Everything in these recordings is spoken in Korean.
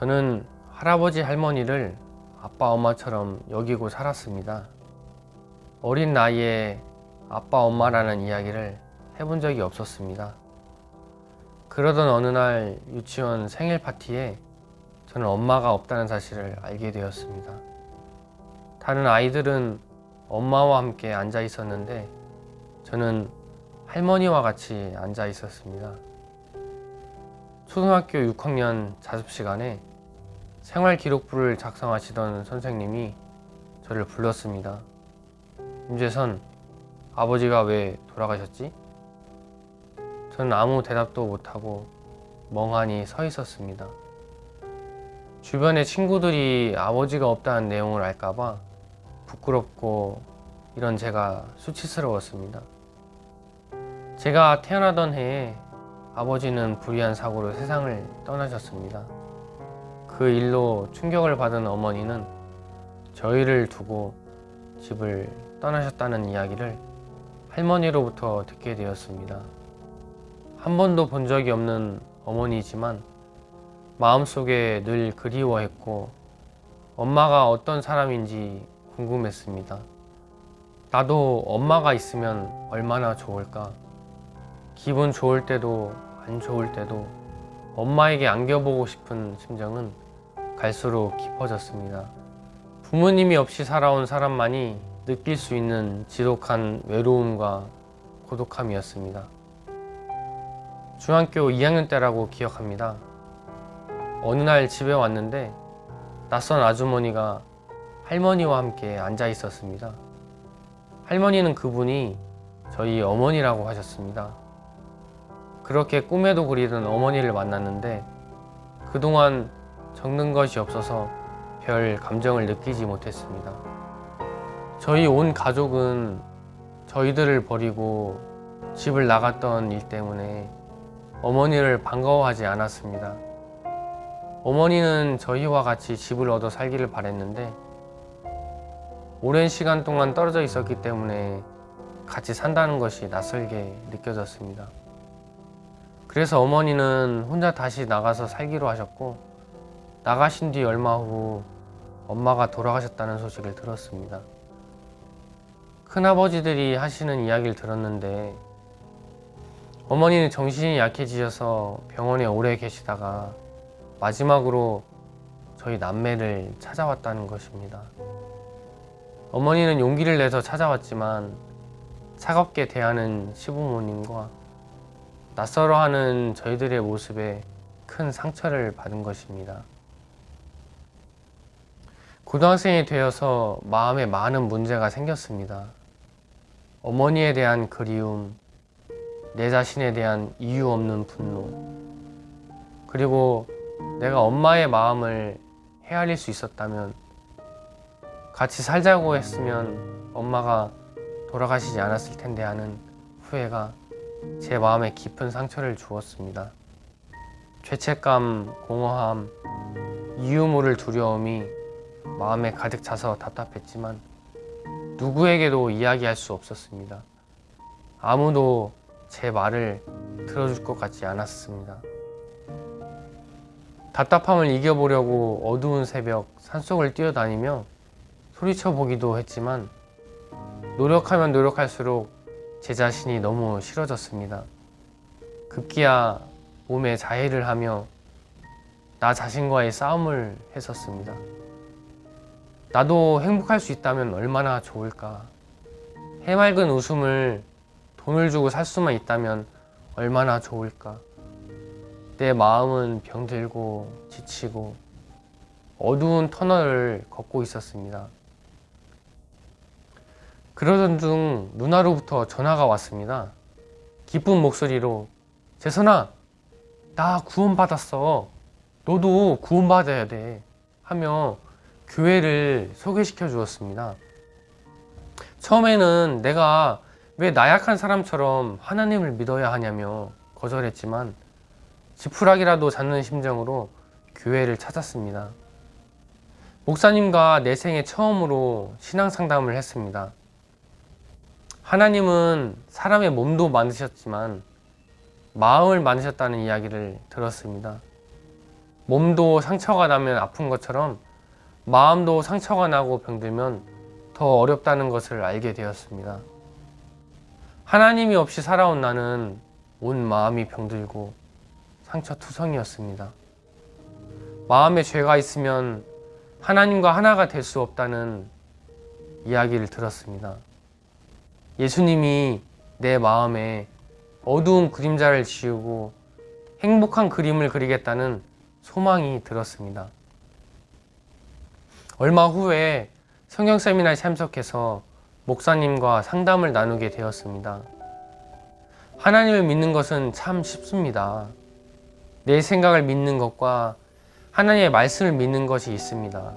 저는 할아버지 할머니를 아빠 엄마처럼 여기고 살았습니다. 어린 나이에 아빠 엄마라는 이야기를 해본 적이 없었습니다. 그러던 어느 날 유치원 생일 파티에 저는 엄마가 없다는 사실을 알게 되었습니다. 다른 아이들은 엄마와 함께 앉아 있었는데 저는 할머니와 같이 앉아 있었습니다. 초등학교 6학년 자습 시간에 생활기록부를 작성하시던 선생님이 저를 불렀습니다. 임재선, 아버지가 왜 돌아가셨지? 저는 아무 대답도 못하고 멍하니 서 있었습니다. 주변의 친구들이 아버지가 없다는 내용을 알까봐 부끄럽고 이런 제가 수치스러웠습니다. 제가 태어나던 해에 아버지는 불의한 사고로 세상을 떠나셨습니다. 그 일로 충격을 받은 어머니는 저희를 두고 집을 떠나셨다는 이야기를 할머니로부터 듣게 되었습니다. 한 번도 본 적이 없는 어머니지만 마음속에 늘 그리워했고 엄마가 어떤 사람인지 궁금했습니다. 나도 엄마가 있으면 얼마나 좋을까? 기분 좋을 때도 안 좋을 때도 엄마에게 안겨보고 싶은 심정은 갈수록 깊어졌습니다. 부모님이 없이 살아온 사람만이 느낄 수 있는 지독한 외로움과 고독함이었습니다. 중학교 2학년 때라고 기억합니다. 어느 날 집에 왔는데 낯선 아주머니가 할머니와 함께 앉아 있었습니다. 할머니는 그분이 저희 어머니라고 하셨습니다. 그렇게 꿈에도 그리던 어머니를 만났는데 그동안 적는 것이 없어서 별 감정을 느끼지 못했습니다. 저희 온 가족은 저희들을 버리고 집을 나갔던 일 때문에 어머니를 반가워하지 않았습니다. 어머니는 저희와 같이 집을 얻어 살기를 바랬는데 오랜 시간 동안 떨어져 있었기 때문에 같이 산다는 것이 낯설게 느껴졌습니다. 그래서 어머니는 혼자 다시 나가서 살기로 하셨고 나가신 뒤 얼마 후 엄마가 돌아가셨다는 소식을 들었습니다. 큰아버지들이 하시는 이야기를 들었는데 어머니는 정신이 약해지셔서 병원에 오래 계시다가 마지막으로 저희 남매를 찾아왔다는 것입니다. 어머니는 용기를 내서 찾아왔지만 차갑게 대하는 시부모님과 낯설어하는 저희들의 모습에 큰 상처를 받은 것입니다. 고등학생이 되어서 마음에 많은 문제가 생겼습니다. 어머니에 대한 그리움, 내 자신에 대한 이유 없는 분노, 그리고 내가 엄마의 마음을 헤아릴 수 있었다면, 같이 살자고 했으면 엄마가 돌아가시지 않았을 텐데 하는 후회가 제 마음에 깊은 상처를 주었습니다. 죄책감, 공허함, 이유 모를 두려움이 마음에 가득 차서 답답했지만 누구에게도 이야기할 수 없었습니다. 아무도 제 말을 들어줄 것 같지 않았습니다. 답답함을 이겨보려고 어두운 새벽 산속을 뛰어다니며 소리쳐 보기도 했지만 노력하면 노력할수록 제 자신이 너무 싫어졌습니다. 급기야 몸에 자해를 하며 나 자신과의 싸움을 했었습니다. 나도 행복할 수 있다면 얼마나 좋을까? 해맑은 웃음을 돈을 주고 살 수만 있다면 얼마나 좋을까? 내 마음은 병들고 지치고 어두운 터널을 걷고 있었습니다. 그러던 중 누나로부터 전화가 왔습니다. 기쁜 목소리로 재선아, 나 구원받았어. 너도 구원받아야 돼. 하며 교회를 소개시켜 주었습니다. 처음에는 내가 왜 나약한 사람처럼 하나님을 믿어야 하냐며 거절했지만 지푸라기라도 잡는 심정으로 교회를 찾았습니다. 목사님과 내 생애 처음으로 신앙 상담을 했습니다. 하나님은 사람의 몸도 만드셨지만 마음을 만드셨다는 이야기를 들었습니다. 몸도 상처가 나면 아픈 것처럼 마음도 상처가 나고 병들면 더 어렵다는 것을 알게 되었습니다. 하나님이 없이 살아온 나는 온 마음이 병들고 상처투성이었습니다. 마음에 죄가 있으면 하나님과 하나가 될 수 없다는 이야기를 들었습니다. 예수님이 내 마음에 어두운 그림자를 지우고 행복한 그림을 그리겠다는 소망이 들었습니다. 얼마 후에 성경 세미나에 참석해서 목사님과 상담을 나누게 되었습니다. 하나님을 믿는 것은 참 쉽습니다. 내 생각을 믿는 것과 하나님의 말씀을 믿는 것이 있습니다.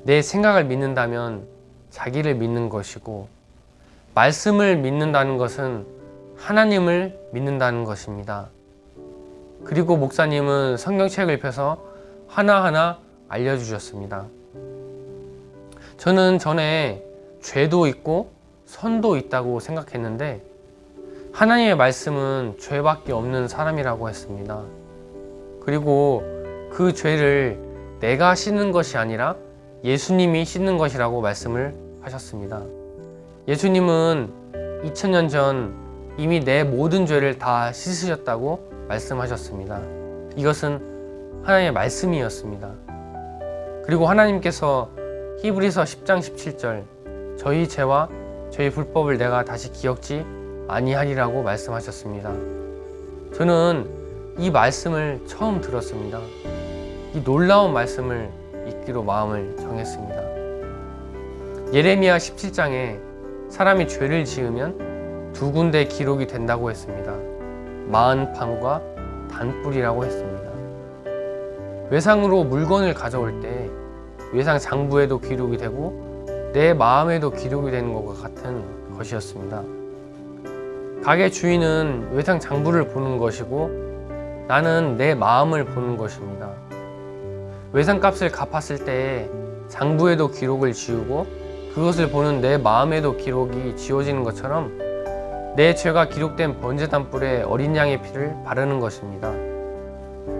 내 생각을 믿는다면 자기를 믿는 것이고, 말씀을 믿는다는 것은 하나님을 믿는다는 것입니다. 그리고 목사님은 성경책을 펴서 하나하나 알려주셨습니다. 저는 전에 죄도 있고 선도 있다고 생각했는데, 하나님의 말씀은 죄밖에 없는 사람이라고 했습니다. 그리고 그 죄를 내가 씻는 것이 아니라 예수님이 씻는 것이라고 말씀을 하셨습니다. 예수님은 2000년 전 이미 내 모든 죄를 다 씻으셨다고 말씀하셨습니다. 이것은 하나님의 말씀이었습니다. 그리고 하나님께서 히브리서 10장 17절 저희 죄와 저희 불법을 내가 다시 기억지 아니하리라고 말씀하셨습니다. 저는 이 말씀을 처음 들었습니다. 이 놀라운 말씀을 읽기로 마음을 정했습니다. 예레미야 17장에 사람이 죄를 지으면 두 군데 기록이 된다고 했습니다. 마흔판과 단뿔이라고 했습니다. 외상으로 물건을 가져올 때 외상 장부에도 기록이 되고 내 마음에도 기록이 되는 것과 같은 것이었습니다. 가게 주인은 외상 장부를 보는 것이고 나는 내 마음을 보는 것입니다. 외상값을 갚았을 때 장부에도 기록을 지우고 그것을 보는 내 마음에도 기록이 지워지는 것처럼 내 죄가 기록된 번제단불에 어린 양의 피를 바르는 것입니다.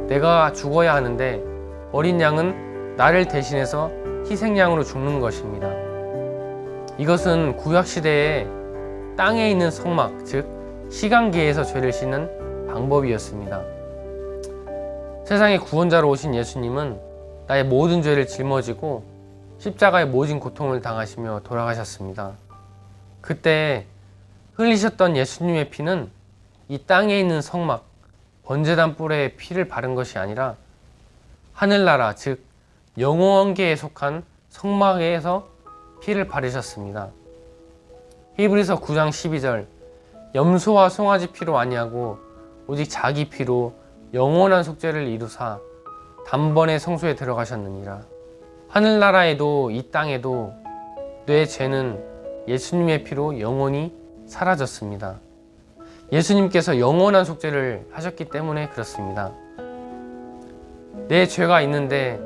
내가 죽어야 하는데 어린 양은 나를 대신해서 희생양으로 죽는 것입니다. 이것은 구약시대에 땅에 있는 성막, 즉 시간계에서 죄를 씻는 방법이었습니다. 세상의 구원자로 오신 예수님은 나의 모든 죄를 짊어지고 십자가의 모진 고통을 당하시며 돌아가셨습니다. 그때 흘리셨던 예수님의 피는 이 땅에 있는 성막, 번제단 뿔에 피를 바른 것이 아니라 하늘나라, 즉 영원계에 속한 성막에서 피를 바르셨습니다. 히브리서 9장 12절 염소와 송아지 피로 아니하고 오직 자기 피로 영원한 속죄를 이루사 단번에 성소에 들어가셨느니라. 하늘나라에도 이 땅에도 내 죄는 예수님의 피로 영원히 사라졌습니다. 예수님께서 영원한 속죄를 하셨기 때문에 그렇습니다. 내 죄가 있는데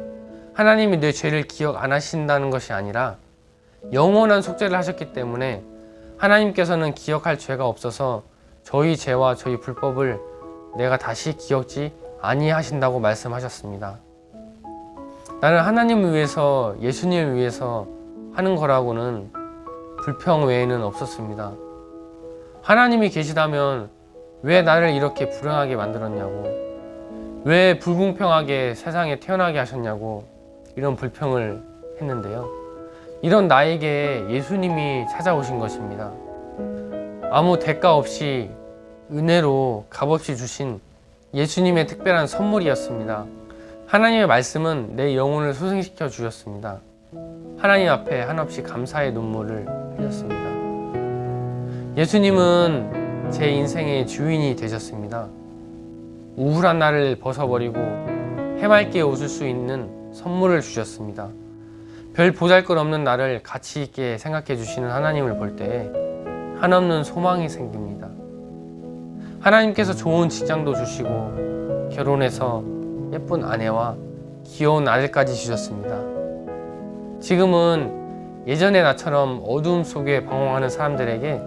하나님이 내 죄를 기억 안 하신다는 것이 아니라 영원한 속죄를 하셨기 때문에 하나님께서는 기억할 죄가 없어서 저희 죄와 저희 불법을 내가 다시 기억지 아니하신다고 말씀하셨습니다. 나는 하나님을 위해서, 예수님을 위해서 하는 거라고는 불평 외에는 없었습니다. 하나님이 계시다면 왜 나를 이렇게 불행하게 만들었냐고, 왜 불공평하게 세상에 태어나게 하셨냐고 이런 불평을 했는데요. 이런 나에게 예수님이 찾아오신 것입니다. 아무 대가 없이 은혜로 값없이 주신 예수님의 특별한 선물이었습니다. 하나님의 말씀은 내 영혼을 소생시켜 주셨습니다. 하나님 앞에 한없이 감사의 눈물을 흘렸습니다. 예수님은 제 인생의 주인이 되셨습니다. 우울한 나를 벗어버리고 해맑게 웃을 수 있는 선물을 주셨습니다. 별 보잘것없는 나를 가치 있게 생각해 주시는 하나님을 볼 때 한없는 소망이 생깁니다. 하나님께서 좋은 직장도 주시고 결혼해서 예쁜 아내와 귀여운 아들까지 주셨습니다. 지금은 예전의 나처럼 어두움 속에 방황하는 사람들에게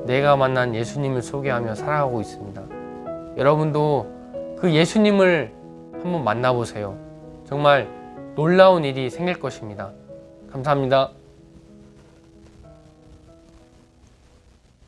내가 만난 예수님을 소개하며 살아가고 있습니다. 여러분도 그 예수님을 한번 만나보세요. 정말 놀라운 일이 생길 것입니다. 감사합니다.